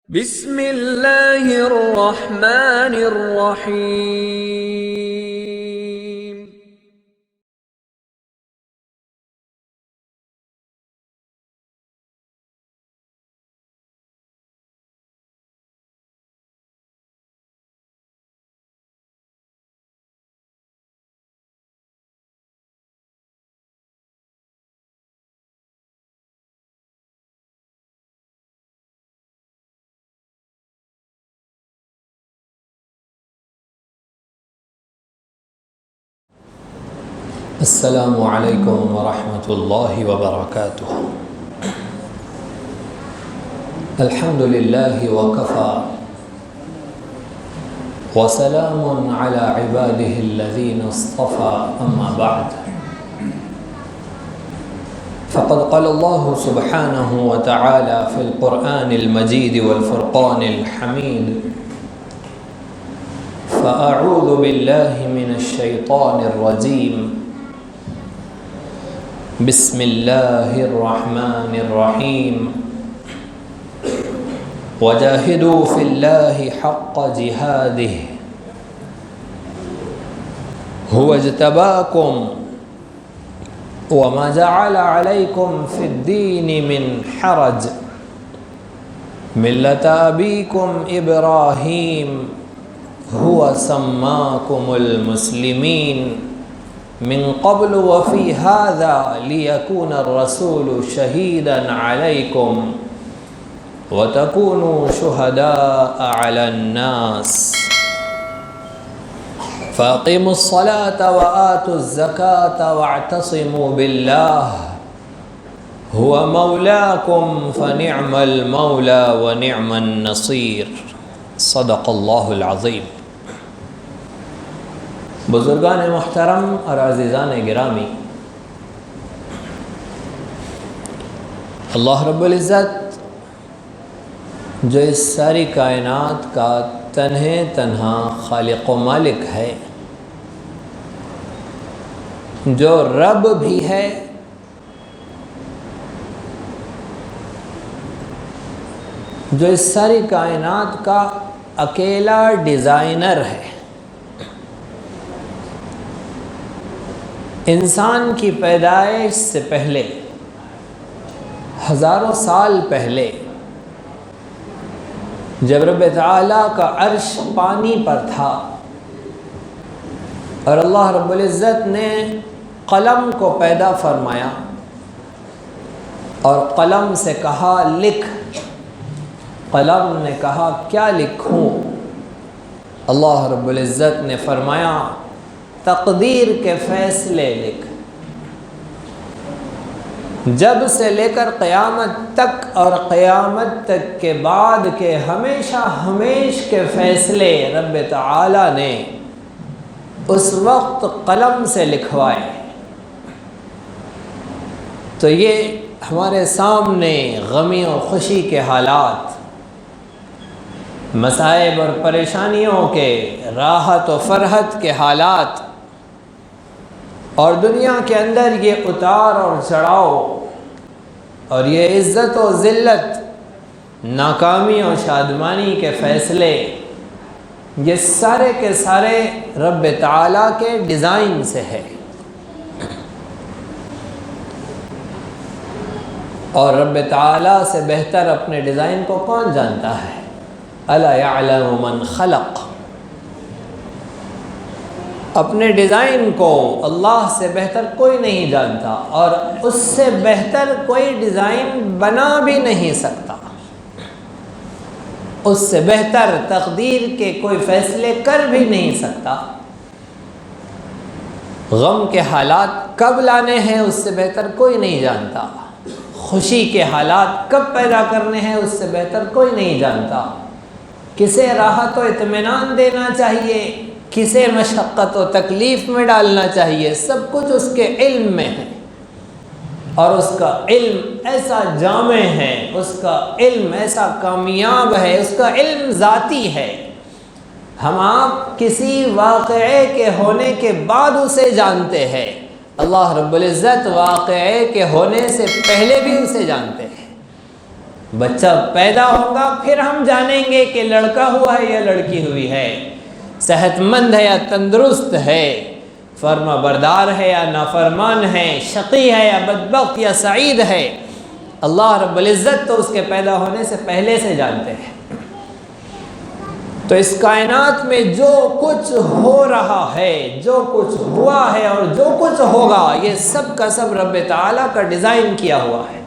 بسم اللہ الرحمن الرحیم۔ السلام علیکم ورحمۃ اللہ وبرکاتہ۔ الحمد للہ وکفی وسلام علی عباده الذین اصطفى، اما بعد فقد قال اللہ سبحانہ وتعالی فی القرآن المجید والفرقان الحمید: فأعوذ باللہ من الشیطان الرجیم، بسم اللہ الرحمن الرحیم، وجاہدوا فی اللہ حق جہادہ هو اجتباکم وما جعل علیکم فی الدین من حرج ملۃ ابیکم ابراہیم هو سماکم المسلمین من قبل وفی هذا لیکون الرسول شہیدا علیکم وتکونوا شہداء علی الناس فاقیموا الصلاة وآتوا الزکاة واعتصموا باللہ هو مولاکم فنعم المولا ونعم النصیر۔ صدق اللہ العظیم۔ بزرگان محترم اور عزیزان گرامی، اللہ رب العزت جو اس ساری کائنات کا تنہا خالق و مالک ہے، جو رب بھی ہے، جو اس ساری کائنات کا اکیلا ڈیزائنر ہے، انسان کی پیدائش سے پہلے، ہزاروں سال پہلے، جب رب تعالیٰ کا عرش پانی پر تھا اور اللہ رب العزت نے قلم کو پیدا فرمایا اور قلم سے کہا لکھ، قلم نے کہا کیا لکھوں؟ اللہ رب العزت نے فرمایا تقدیر کے فیصلے لکھ۔ جب سے لے کر قیامت تک اور قیامت تک کے بعد کے ہمیشہ ہمیش کے فیصلے رب تعالی نے اس وقت قلم سے لکھوائے۔ تو یہ ہمارے سامنے غمی اور خوشی کے حالات، مصائب اور پریشانیوں کے، راحت و فرحت کے حالات، اور دنیا کے اندر یہ اتار اور چڑھاؤ اور یہ عزت و ذلت، ناکامی اور شادمانی کے فیصلے، یہ سارے کے سارے رب تعالیٰ کے ڈیزائن سے ہے۔ اور رب تعالیٰ سے بہتر اپنے ڈیزائن کو کون جانتا ہے؟ الا یعلم من خلق۔ اپنے ڈیزائن کو اللہ سے بہتر کوئی نہیں جانتا، اور اس سے بہتر کوئی ڈیزائن بنا بھی نہیں سکتا، اس سے بہتر تقدیر کے کوئی فیصلے کر بھی نہیں سکتا۔ غم کے حالات کب لانے ہیں اس سے بہتر کوئی نہیں جانتا، خوشی کے حالات کب پیدا کرنے ہیں اس سے بہتر کوئی نہیں جانتا، کسے راحت و اطمینان دینا چاہیے، کسے مشقت و تکلیف میں ڈالنا چاہیے، سب کچھ اس کے علم میں ہے۔ اور اس کا علم ایسا جامع ہے، اس کا علم ایسا کامیاب ہے، اس کا علم ذاتی ہے۔ ہم آپ کسی واقعے کے ہونے کے بعد اسے جانتے ہیں، اللہ رب العزت واقعے کے ہونے سے پہلے بھی اسے جانتے ہیں۔ بچہ پیدا ہوگا پھر ہم جانیں گے کہ لڑکا ہوا ہے یا لڑکی ہوئی ہے، صحت مند ہے یا تندرست ہے، فرما بردار ہے یا نافرمان ہے، شقی ہے یا بدبخت یا سعید ہے۔ اللہ رب العزت تو اس کے پیدا ہونے سے پہلے سے جانتے ہیں۔ تو اس کائنات میں جو کچھ ہو رہا ہے، جو کچھ ہوا ہے اور جو کچھ ہوگا، یہ سب کا سب رب تعالیٰ کا ڈیزائن کیا ہوا ہے،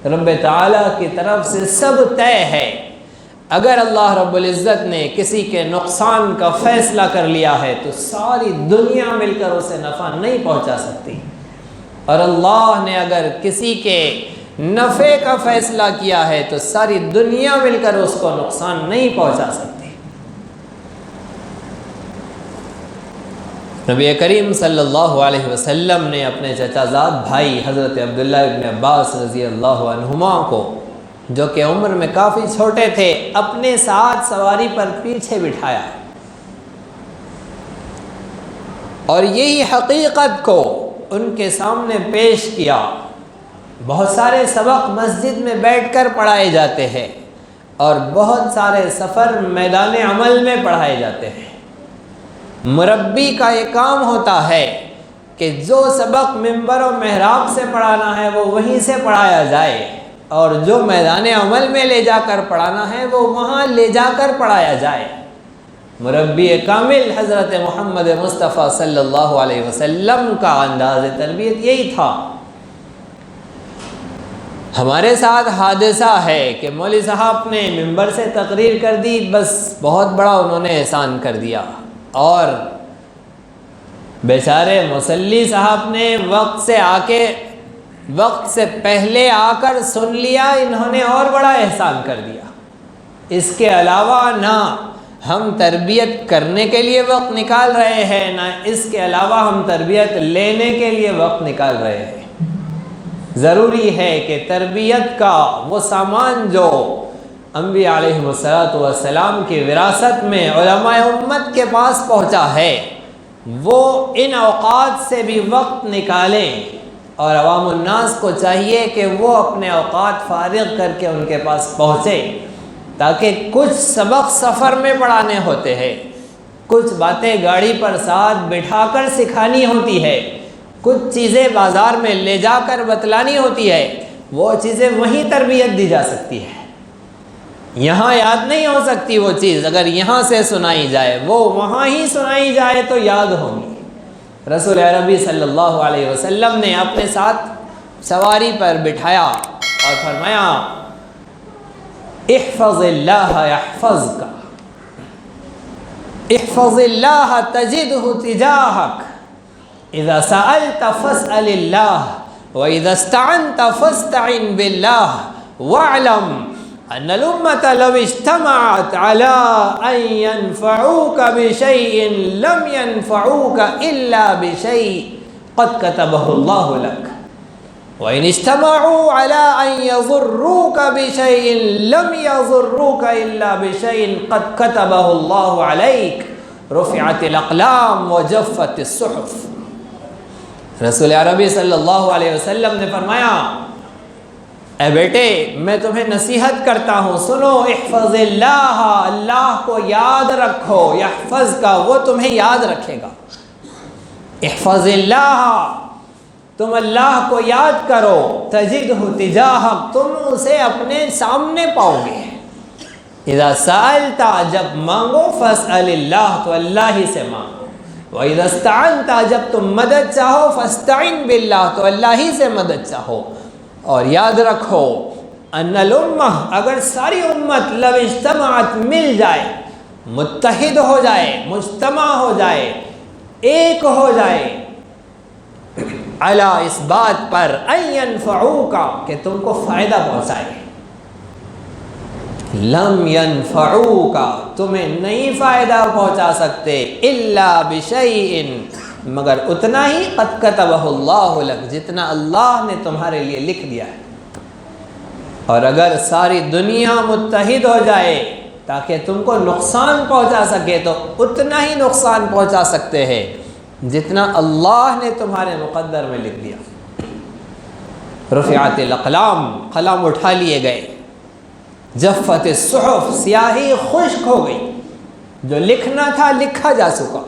رب تعالیٰ کی طرف سے سب طے ہے۔ اگر اللہ رب العزت نے کسی کے نقصان کا فیصلہ کر لیا ہے تو ساری دنیا مل کر اسے نفع نہیں پہنچا سکتی، اور اللہ نے اگر کسی کے نفع کا فیصلہ کیا ہے تو ساری دنیا مل کر اس کو نقصان نہیں پہنچا سکتی۔ نبی کریم صلی اللہ علیہ وسلم نے اپنے چچا زاد بھائی حضرت عبداللہ ابن عباس رضی اللہ عنہما کو، جو کہ عمر میں کافی چھوٹے تھے، اپنے ساتھ سواری پر پیچھے بٹھایا اور یہی حقیقت کو ان کے سامنے پیش کیا۔ بہت سارے سبق مسجد میں بیٹھ کر پڑھائے جاتے ہیں اور بہت سارے سفر میدان عمل میں پڑھائے جاتے ہیں۔ مربی کا یہ کام ہوتا ہے کہ جو سبق منبر و محراب سے پڑھانا ہے وہ وہیں سے پڑھایا جائے، اور جو میدان عمل میں لے جا کر پڑھانا ہے وہ وہاں لے جا کر پڑھایا جائے۔ مربی کامل حضرت محمد مصطفیٰ صلی اللہ علیہ وسلم کا انداز تربیت یہی تھا۔ ہمارے ساتھ حادثہ ہے کہ مولوی صاحب نے منبر سے تقریر کر دی، بس بہت بڑا انہوں نے احسان کر دیا، اور بیچارے مصلی صاحب نے وقت سے پہلے آ کر سن لیا، انہوں نے اور بڑا احسان کر دیا۔ اس کے علاوہ نہ ہم تربیت کرنے کے لیے وقت نکال رہے ہیں، نہ اس کے علاوہ ہم تربیت لینے کے لیے وقت نکال رہے ہیں۔ ضروری ہے کہ تربیت کا وہ سامان جو انبیاء علیہ السلام کی وراثت میں علماء امت کے پاس پہنچا ہے، وہ ان اوقات سے بھی وقت نکالیں، اور عوام الناس کو چاہیے کہ وہ اپنے اوقات فارغ کر کے ان کے پاس پہنچے، تاکہ کچھ سبق سفر میں پڑھانے ہوتے ہیں، کچھ باتیں گاڑی پر ساتھ بٹھا کر سکھانی ہوتی ہے، کچھ چیزیں بازار میں لے جا کر بتلانی ہوتی ہے، وہ چیزیں وہیں تربیت دی جا سکتی ہے۔ یہاں یاد نہیں ہو سکتی وہ چیز، اگر یہاں سے سنائی جائے، وہ وہاں ہی سنائی جائے تو یاد ہوگی۔ رسول عربی صلی اللہ علیہ وسلم نے اپنے ساتھ سواری پر بٹھایا اور فرمایا، احفظ اللہ یحفظک، احفظ اللہ تجدہ تجاہک، اذا سألت فاسأل اللہ واذا استعنت فاستعن باللہ، واعلم ان الامة لو اجتمعت على ان ينفعوك بشيء لم ينفعوك الا بشيء قد كتبه الله لك، وان اجتمعوا على ان يضروك بشيء لم يضروك الا بشيء قد كتبه الله عليك، رفعت الاقلام وجفت الصحف۔ رسول عربی صلی اللہ علیہ وسلم نے فرمایا، اے بیٹے میں تمہیں نصیحت کرتا ہوں، سنو، احفظ اللہ، اللہ کو یاد رکھو، یحفظ کا، وہ تمہیں یاد رکھے گا۔ احفظ اللہ، تم اللہ کو یاد کرو، تجدہ تجاہک، تم اسے اپنے سامنے پاؤ گے۔ اذا سألت، جب مانگو، فاسأل اللہ، تو اللہ ہی سے مانگو، وَإِذَا اسْتَعَنْتَ، جب تم مدد چاہو، فَاسْتَعِنْ بِاللَّهِ، تو اللہ ہی سے مدد چاہو۔ اور یاد رکھو، ان الامہ، اگر ساری امت لو اجتماعت، مل جائے، متحد ہو جائے، مجتمع ہو جائے، ایک ہو جائے، علی، اس بات پر، ان ینفعوک، کہ تم کو فائدہ پہنچائے، لم ینفعوک، تمہیں نہیں فائدہ پہنچا سکتے، الا بشیء، مگر اتنا ہی، قد کتبہ اللہ لک، جتنا اللہ نے تمہارے لیے لکھ دیا ہے۔ اور اگر ساری دنیا متحد ہو جائے تاکہ تم کو نقصان پہنچا سکے تو اتنا ہی نقصان پہنچا سکتے ہیں جتنا اللہ نے تمہارے مقدر میں لکھ دیا۔ رفعت الاقلام، قلم اٹھا لیے گئے، جفت الصحف، سیاہی خشک ہو گئی، جو لکھنا تھا لکھا جا چکا۔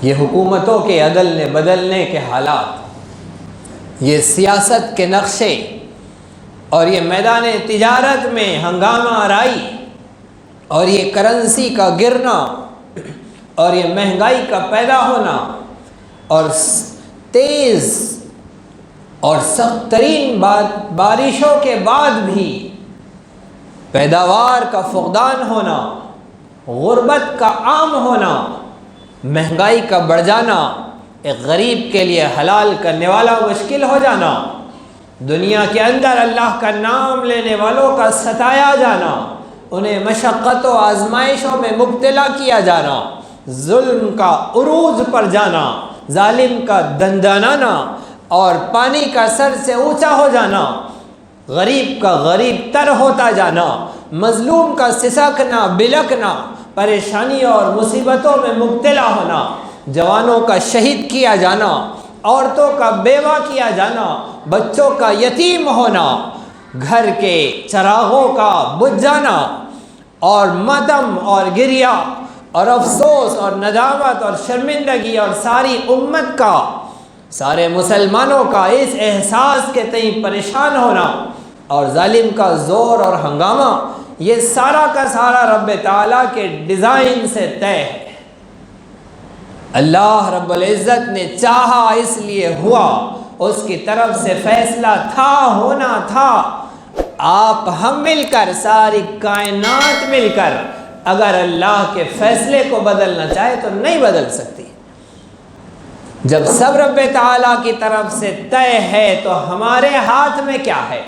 یہ حکومتوں کے عدل نے بدلنے کے حالات، یہ سیاست کے نقشے اور یہ میدان تجارت میں ہنگامہ آرائی اور یہ کرنسی کا گرنا اور یہ مہنگائی کا پیدا ہونا اور تیز اور سخت ترین بارشوں کے بعد بھی پیداوار کا فقدان ہونا، غربت کا عام ہونا، مہنگائی کا بڑھ جانا، ایک غریب کے لیے حلال کرنے والا مشکل ہو جانا، دنیا کے اندر اللہ کا نام لینے والوں کا ستایا جانا، انہیں مشقت و آزمائشوں میں مبتلا کیا جانا، ظلم کا عروج پر جانا، ظالم کا دندانانا اور پانی کا سر سے اونچا ہو جانا، غریب کا غریب تر ہوتا جانا، مظلوم کا سسکنا بلکنا، پریشانی اور مصیبتوں میں مبتلا ہونا، جوانوں کا شہید کیا جانا، عورتوں کا بیوہ کیا جانا، بچوں کا یتیم ہونا، گھر کے چراغوں کا بجھ جانا اور ماتم اور گریہ اور افسوس اور ندامت اور شرمندگی اور ساری امت کا، سارے مسلمانوں کا اس احساس کے تئیں پریشان ہونا اور ظالم کا زور اور ہنگامہ، یہ سارا کا سارا رب تعالیٰ کے ڈیزائن سے طے ہے۔ اللہ رب العزت نے چاہا اس لیے ہوا، اس کی طرف سے فیصلہ تھا، ہونا تھا۔ آپ ہم مل کر، ساری کائنات مل کر اگر اللہ کے فیصلے کو بدلنا چاہے تو نہیں بدل سکتی۔ جب سب رب تعالیٰ کی طرف سے طے ہے تو ہمارے ہاتھ میں کیا ہے؟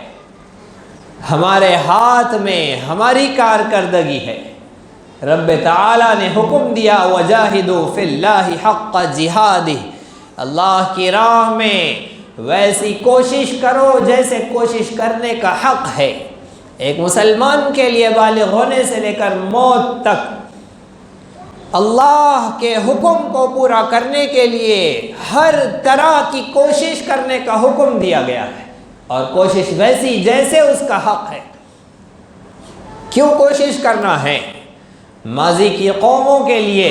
ہمارے ہاتھ میں ہماری کارکردگی ہے۔ رب تعالیٰ نے حکم دیا وَجَاهِدُوا فِي اللَّهِ حَقَّ جِهَادِهِ، اللہ کی راہ میں ویسی کوشش کرو جیسے کوشش کرنے کا حق ہے۔ ایک مسلمان کے لیے بالغ ہونے سے لے کر موت تک اللہ کے حکم کو پورا کرنے کے لیے ہر طرح کی کوشش کرنے کا حکم دیا گیا ہے، اور کوشش ویسی جیسے اس کا حق ہے۔ کیوں کوشش کرنا ہے؟ ماضی کی قوموں کے لیے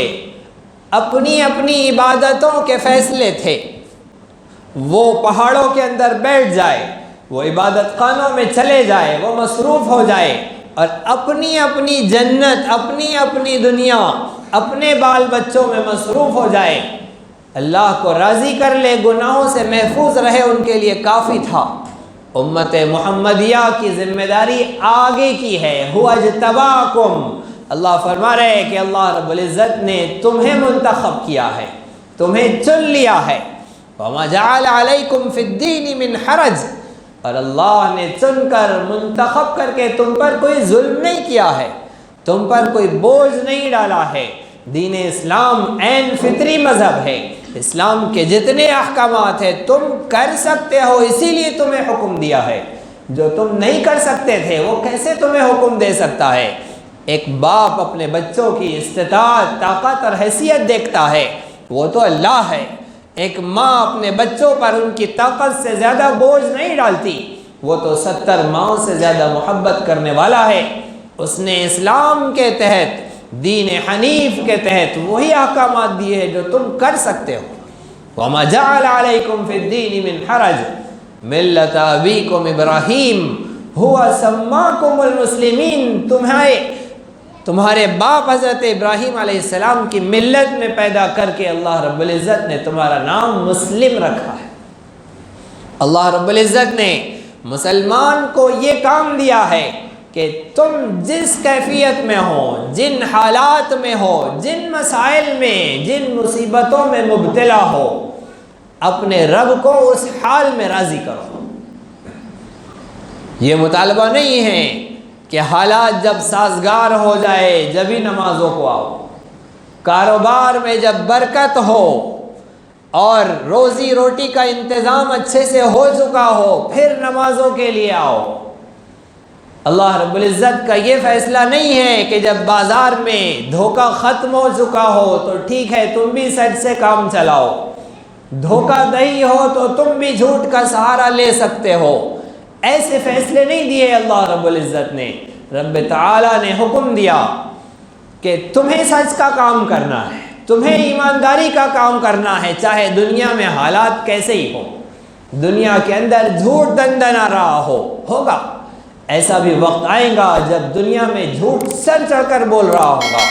اپنی اپنی عبادتوں کے فیصلے تھے، وہ پہاڑوں کے اندر بیٹھ جائے، وہ عبادت خانوں میں چلے جائے، وہ مصروف ہو جائے اور اپنی اپنی جنت، اپنی اپنی دنیا، اپنے بال بچوں میں مصروف ہو جائے، اللہ کو راضی کر لے، گناہوں سے محفوظ رہے، ان کے لیے کافی تھا۔ امت محمدیہ کی ذمہ داری آگے کی ہے۔ هو اجتباکم، اللہ فرما رہے ہیں کہ اللہ رب العزت نے تمہیں منتخب کیا ہے، تمہیں چن لیا ہے۔ وَمَا جَعَلَ عَلَيْكُمْ فِي الدِّينِ مِنْ حَرَجٍ، اور اللہ نے چن کر، منتخب کر کے تم پر کوئی ظلم نہیں کیا ہے، تم پر کوئی بوجھ نہیں ڈالا ہے۔ دین اسلام عین فطری مذہب ہے، اسلام کے جتنے احکامات ہیں تم کر سکتے ہو، اسی لیے تمہیں حکم دیا ہے۔ جو تم نہیں کر سکتے تھے وہ کیسے تمہیں حکم دے سکتا ہے؟ ایک باپ اپنے بچوں کی استطاعت، طاقت اور حیثیت دیکھتا ہے، وہ تو اللہ ہے۔ ایک ماں اپنے بچوں پر ان کی طاقت سے زیادہ بوجھ نہیں ڈالتی، وہ تو 70 ماؤں سے زیادہ محبت کرنے والا ہے۔ اس نے اسلام کے تحت، دین حنیف کے تحت وہی احکامات دیے ہیں جو تم کر سکتے ہو۔ وَمَا جَعَلَ عَلَيْكُمْ فِي الدِّينِ مِنْ حَرَجٍ مِلَّةَ أَبِيكُمْ إِبْرَاهِيمَ هُوَ سَمَّاكُمُ الْمُسْلِمِينَ، تمہارے باپ حضرت ابراہیم علیہ السلام کی ملت میں پیدا کر کے اللہ رب العزت نے تمہارا نام مسلم رکھا ہے۔ اللہ رب العزت نے مسلمان کو یہ کام دیا ہے کہ تم جس کیفیت میں ہو، جن حالات میں ہو، جن مسائل میں، جن مصیبتوں میں مبتلا ہو، اپنے رب کو اس حال میں راضی کرو۔ یہ مطالبہ نہیں ہے کہ حالات جب سازگار ہو جائے جبھی نمازوں کو آؤ، کاروبار میں جب برکت ہو اور روزی روٹی کا انتظام اچھے سے ہو چکا ہو پھر نمازوں کے لیے آؤ۔ اللہ رب العزت کا یہ فیصلہ نہیں ہے کہ جب بازار میں دھوکہ ختم ہو چکا ہو تو ٹھیک ہے تم بھی سچ سے کام چلاؤ، دھوکہ دہی ہو تو تم بھی جھوٹ کا سہارا لے سکتے ہو۔ ایسے فیصلے نہیں دیے اللہ رب العزت نے، رب تعالیٰ نے حکم دیا کہ تمہیں سچ کا کام کرنا ہے، تمہیں ایمانداری کا کام کرنا ہے، چاہے دنیا میں حالات کیسے ہی ہو، دنیا کے اندر جھوٹ دندنا رہا ہوگا، ایسا بھی وقت آئے گا جب دنیا میں جھوٹ سر چڑھ کر بول رہا ہوگا۔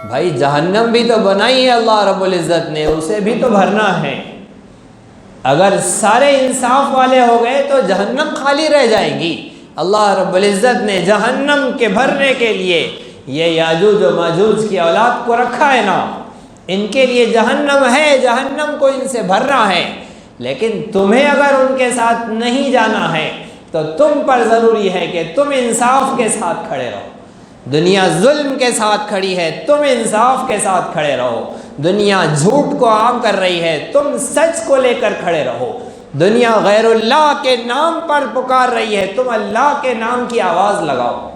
بھائی جہنم بھی تو بنائی ہے اللہ رب العزت نے، اسے بھی تو بھرنا ہے۔ اگر سارے انصاف والے ہو گئے تو جہنم خالی رہ جائے گی۔ اللہ رب العزت نے جہنم کے بھرنے کے لیے یہ یاجوج و ماجوج کی اولاد کو رکھا ہے نا، ان کے لیے جہنم ہے، جہنم کو ان سے بھرنا ہے، لیکن تمہیں اگر ان کے ساتھ نہیں جانا ہے تو تم پر ضروری ہے کہ تم انصاف کے ساتھ کھڑے رہو۔ دنیا ظلم کے ساتھ کھڑی ہے، تم انصاف کے ساتھ کھڑے رہو۔ دنیا جھوٹ کو عام کر رہی ہے، تم سچ کو لے کر کھڑے رہو۔ دنیا غیر اللہ کے نام پر پکار رہی ہے، تم اللہ کے نام کی آواز لگاؤ۔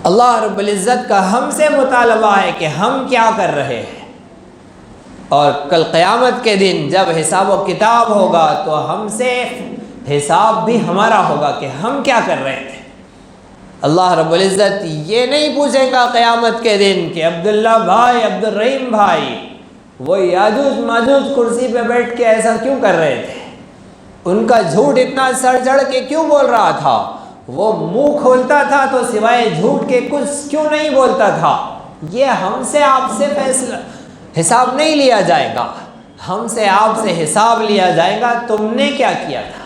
اللہ رب العزت کا ہم سے مطالبہ ہے کہ ہم کیا کر رہے ہیں، اور کل قیامت کے دن جب حساب و کتاب ہوگا تو ہم سے حساب بھی ہمارا ہوگا کہ ہم کیا کر رہے تھے۔ اللہ رب العزت یہ نہیں پوچھے گا قیامت کے دن کہ عبداللہ بھائی، عبد الرحیم بھائی، وہ یاجوج ماجوج کرسی پہ بیٹھ کے ایسا کیوں کر رہے تھے، ان کا جھوٹ اتنا سر چڑھ کے کیوں بول رہا تھا، وہ منہ کھولتا تھا تو سوائے جھوٹ کے کچھ کیوں نہیں بولتا تھا۔ یہ ہم سے آپ سے فیصلہ حساب نہیں لیا جائے گا، ہم سے آپ سے حساب لیا جائے گا تم نے کیا کیا تھا،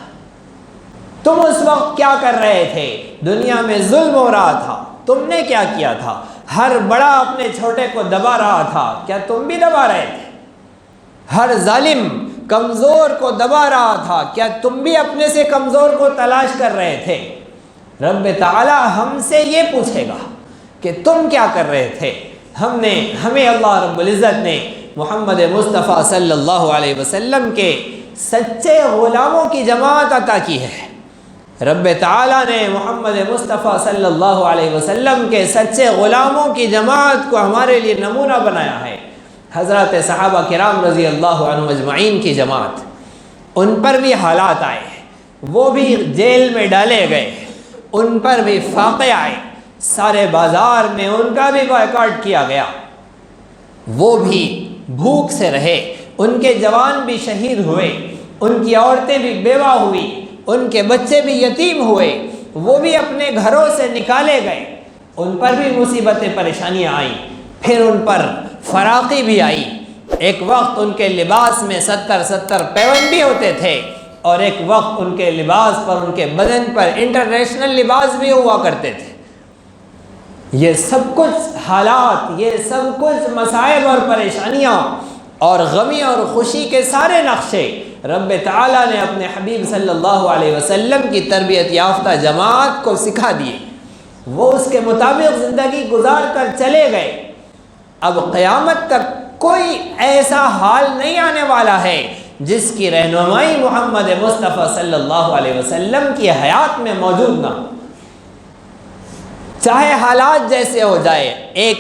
تم اس وقت کیا کر رہے تھے، دنیا میں ظلم ہو رہا تھا، تم نے کیا کیا تھا، ہر بڑا اپنے چھوٹے کو دبا رہا تھا، کیا تم بھی دبا رہے تھے، ہر ظالم کمزور کو دبا رہا تھا، کیا تم بھی اپنے سے کمزور کو تلاش کر رہے تھے۔ رب تعالی ہم سے یہ پوچھے گا کہ تم کیا کر رہے تھے۔ ہمیں اللہ رب العزت نے محمد مصطفیٰ صلی اللہ علیہ وسلم کے سچے غلاموں کی جماعت عطا کی ہے۔ رب تعالیٰ نے محمد مصطفیٰ صلی اللہ علیہ وسلم کے سچے غلاموں کی جماعت کو ہمارے لیے نمونہ بنایا ہے۔ حضرات صحابہ کرام رضی اللہ عنہم اجمعین کی جماعت، ان پر بھی حالات آئے، وہ بھی جیل میں ڈالے گئے، ان پر بھی فاقے آئے، سارے بازار میں ان کا بھی بائیکاٹ کیا گیا، وہ بھی بھوک سے رہے، ان کے جوان بھی شہید ہوئے، ان کی عورتیں بھی بیوہ ہوئی، ان کے بچے بھی یتیم ہوئے، وہ بھی اپنے گھروں سے نکالے گئے، ان پر بھی مصیبتیں پریشانیاں آئیں، پھر ان پر فراقی بھی آئی۔ ایک وقت ان کے لباس میں 70 پیون بھی ہوتے تھے، اور ایک وقت ان کے لباس پر، ان کے بدن پر انٹرنیشنل لباس بھی ہوا کرتے تھے۔ یہ سب کچھ حالات، یہ سب کچھ مصائب اور پریشانیاں اور غمی اور خوشی کے سارے نقشے رب تعالیٰ نے اپنے حبیب صلی اللہ علیہ وسلم کی تربیت یافتہ جماعت کو سکھا دیے، وہ اس کے مطابق زندگی گزار کر چلے گئے۔ اب قیامت تک کوئی ایسا حال نہیں آنے والا ہے جس کی رہنمائی محمد مصطفیٰ صلی اللہ علیہ وسلم کی حیات میں موجود نہ ہو، چاہے حالات جیسے ہو جائے۔ ایک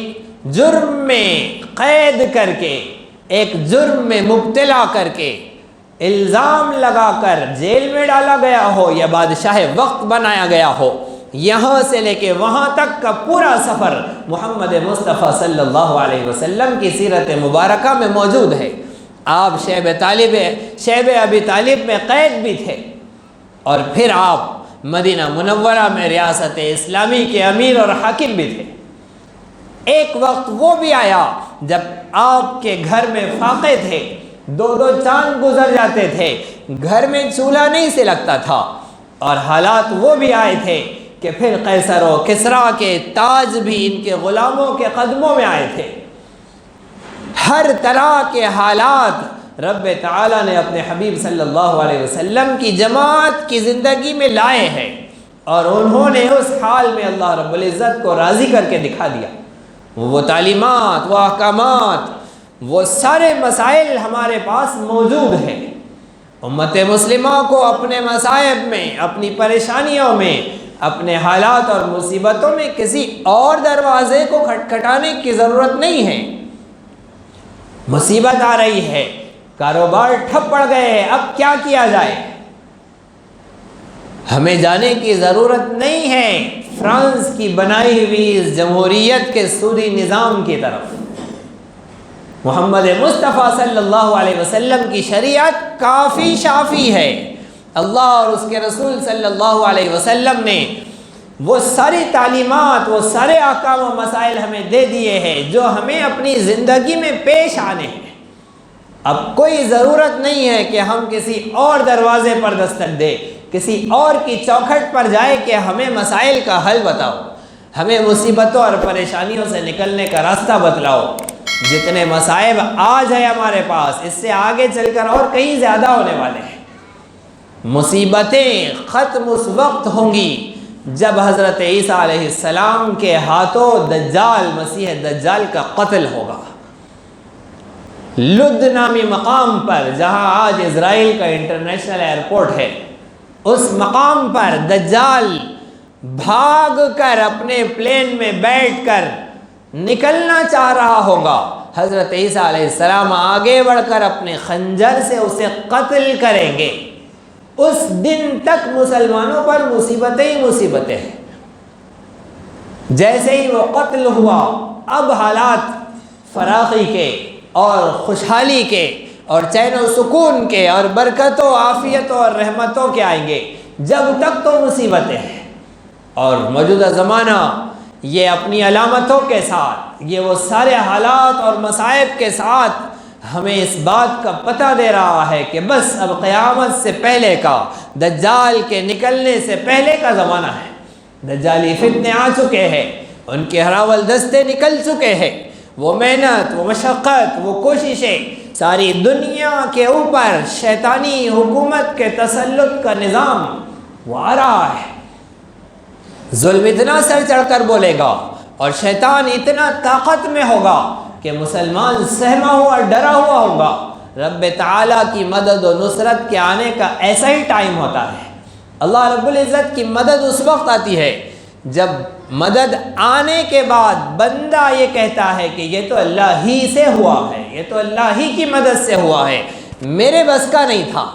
جرم میں قید کر کے، ایک جرم میں مبتلا کر کے، الزام لگا کر جیل میں ڈالا گیا ہو یا بادشاہ وقت بنایا گیا ہو، یہاں سے لے کے وہاں تک کا پورا سفر محمد مصطفیٰ صلی اللہ علیہ وسلم کی سیرت مبارکہ میں موجود ہے۔ آپ شیب ابی طالب میں قید بھی تھے، اور پھر آپ مدینہ منورہ میں ریاست اسلامی کے امیر اور حاکم بھی تھے۔ ایک وقت وہ بھی آیا جب آپ کے گھر میں فاقے تھے، 2 چاند گزر جاتے تھے، گھر میں چولہا نہیں سے لگتا تھا، اور حالات وہ بھی آئے تھے کہ پھر قیصر و کسریٰ کے تاج بھی ان کے غلاموں کے قدموں میں آئے تھے۔ ہر طرح کے حالات رب تعالیٰ نے اپنے حبیب صلی اللہ علیہ وسلم کی جماعت کی زندگی میں لائے ہیں، اور انہوں نے اس حال میں اللہ رب العزت کو راضی کر کے دکھا دیا۔ وہ تعلیمات، وہ احکامات، وہ سارے مسائل ہمارے پاس موجود ہیں۔ امت مسلمہ کو اپنے مصائب میں، اپنی پریشانیوں میں، اپنے حالات اور مصیبتوں میں کسی اور دروازے کو کھٹکھٹانے کی ضرورت نہیں ہے۔ مصیبت آ رہی ہے، کاروبار ٹھپ پڑ گئے ہیں، اب کیا کیا جائے؟ ہمیں جانے کی ضرورت نہیں ہے فرانس کی بنائی ہوئی اس جمہوریت کے سودی نظام کی طرف۔ محمد مصطفیٰ صلی اللہ علیہ وسلم کی شریعت کافی شافی ہے۔ اللہ اور اس کے رسول صلی اللہ علیہ وسلم نے وہ ساری تعلیمات، وہ سارے احکام و مسائل ہمیں دے دیے ہیں جو ہمیں اپنی زندگی میں پیش آنے ہیں۔ اب کوئی ضرورت نہیں ہے کہ ہم کسی اور دروازے پر دستک دیں، کسی اور کی چوکھٹ پر جائے کہ ہمیں مسائل کا حل بتاؤ، ہمیں مصیبتوں اور پریشانیوں سے نکلنے کا راستہ بتلاؤ۔ جتنے مصائب آج ہے ہمارے پاس، اس سے آگے چل کر اور کہیں زیادہ ہونے والے ہیں۔ مصیبتیں ختم اس وقت ہوں گی جب حضرت عیسیٰ علیہ السلام کے ہاتھوں دجال، مسیح دجال کا قتل ہوگا۔ لد نامی مقام پر، جہاں آج اسرائیل کا انٹرنیشنل ایئرپورٹ ہے، اس مقام پر دجال بھاگ کر اپنے پلین میں بیٹھ کر نکلنا چاہ رہا ہوگا۔ حضرت عیسیٰ علیہ السلام آگے بڑھ کر اپنے خنجر سے اسے قتل کریں گے۔ اس دن تک مسلمانوں پر مصیبتیں ہی مصیبتیں ہیں۔ جیسے ہی وہ قتل ہوا، اب حالات فراخی کے اور خوشحالی کے اور چین و سکون کے اور برکتوں، عافیتوں اور رحمتوں کے آئیں گے۔ جب تک تو مصیبتیں ہیں۔ اور موجودہ زمانہ یہ اپنی علامتوں کے ساتھ، یہ وہ سارے حالات اور مصائب کے ساتھ ہمیں اس بات کا پتہ دے رہا ہے کہ بس اب قیامت سے پہلے کا، دجال کے نکلنے سے پہلے کا زمانہ ہے۔ دجالی فتنے آ چکے ہیں، ان کے ہراول دستے نکل چکے ہیں۔ وہ محنت، وہ مشقت، وہ کوششیں، ساری دنیا کے اوپر شیطانی حکومت کے تسلط کا نظام وہ آ رہا ہے۔ ظلم اتنا سر چڑھ کر بولے گا اور شیطان اتنا طاقت میں ہوگا کہ مسلمان سہما ہوا، ڈرا ہوا ہوگا۔ رب تعالیٰ کی مدد و نصرت کے آنے کا ایسا ہی ٹائم ہوتا ہے۔ اللہ رب العزت کی مدد اس وقت آتی ہے جب مدد آنے کے بعد بندہ یہ کہتا ہے کہ یہ تو اللہ ہی سے ہوا ہے، یہ تو اللہ ہی کی مدد سے ہوا ہے، میرے بس کا نہیں تھا۔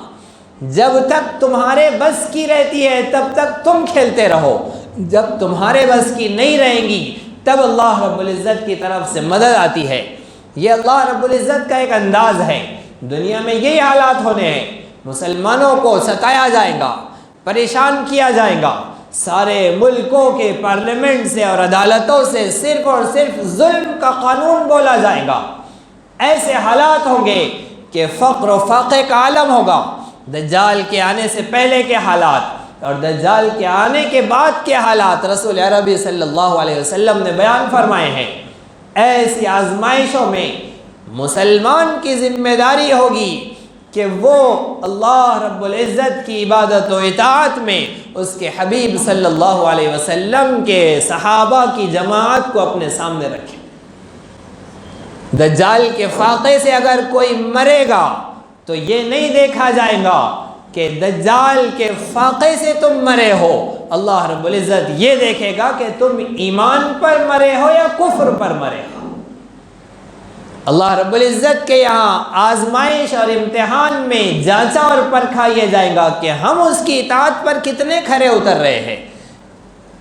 جب تک تمہارے بس کی رہتی ہے تب تک تم کھیلتے رہو، جب تمہارے بس کی نہیں رہیں گی تب اللہ رب العزت کی طرف سے مدد آتی ہے۔ یہ اللہ رب العزت کا ایک انداز ہے۔ دنیا میں یہی حالات ہونے ہیں، مسلمانوں کو ستایا جائے گا، پریشان کیا جائے گا، سارے ملکوں کے پارلیمنٹ سے اور عدالتوں سے صرف اور صرف ظلم کا قانون بولا جائے گا۔ ایسے حالات ہوں گے کہ فقر و فاقے کا عالم ہوگا۔ دجال کے آنے سے پہلے کے حالات اور دجال کے آنے کے بعد کے حالات رسول عربی صلی اللہ علیہ وسلم نے بیان فرمائے ہیں۔ ایسی آزمائشوں میں مسلمان کی ذمہ داری ہوگی کہ وہ اللہ رب العزت کی عبادت و اطاعت میں اس کے حبیب صلی اللہ علیہ وسلم کے صحابہ کی جماعت کو اپنے سامنے رکھے۔ دجال کے فاقے سے اگر کوئی مرے گا تو یہ نہیں دیکھا جائے گا کہ دجال کے فاقے سے تم مرے ہو، اللہ رب العزت یہ دیکھے گا کہ تم ایمان پر مرے ہو یا کفر پر مرے ہو۔ اللہ رب العزت کے یہاں آزمائش اور امتحان میں جانچا اور پرکھا یہ جائے گا کہ ہم اس کی اطاعت پر کتنے کھرے اتر رہے ہیں۔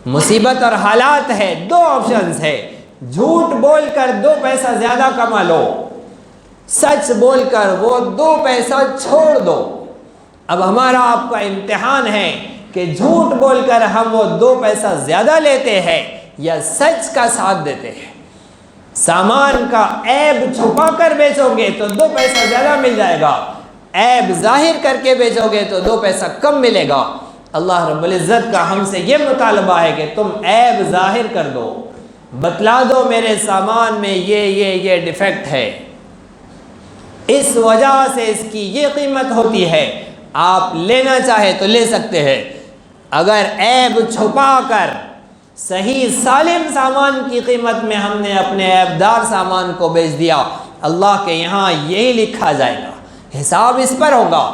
مصیبت اور حالات ہے، دو آپشنز ہے، جھوٹ بول کر 2 پیسہ زیادہ کما لو، سچ بول کر وہ 2 پیسہ چھوڑ دو۔ اب ہمارا آپ کا امتحان ہے کہ جھوٹ بول کر ہم وہ 2 پیسہ زیادہ لیتے ہیں یا سچ کا ساتھ دیتے ہیں۔ سامان کا عیب چھپا کر بیچو گے تو 2 پیسہ زیادہ مل جائے گا، عیب ظاہر کر کے بیچو گے تو 2 پیسہ کم ملے گا۔ اللہ رب العزت کا ہم سے یہ مطالبہ ہے کہ تم عیب ظاہر کر دو، بتلا دو میرے سامان میں یہ ڈیفیکٹ ہے، اس وجہ سے اس کی یہ قیمت ہوتی ہے، آپ لینا چاہے تو لے سکتے ہیں۔ اگر عیب چھپا کر صحیح سالم سامان کی قیمت میں ہم نے اپنے عیبدار سامان کو بیچ دیا، اللہ کے یہاں یہی لکھا جائے گا، حساب اس پر ہوگا۔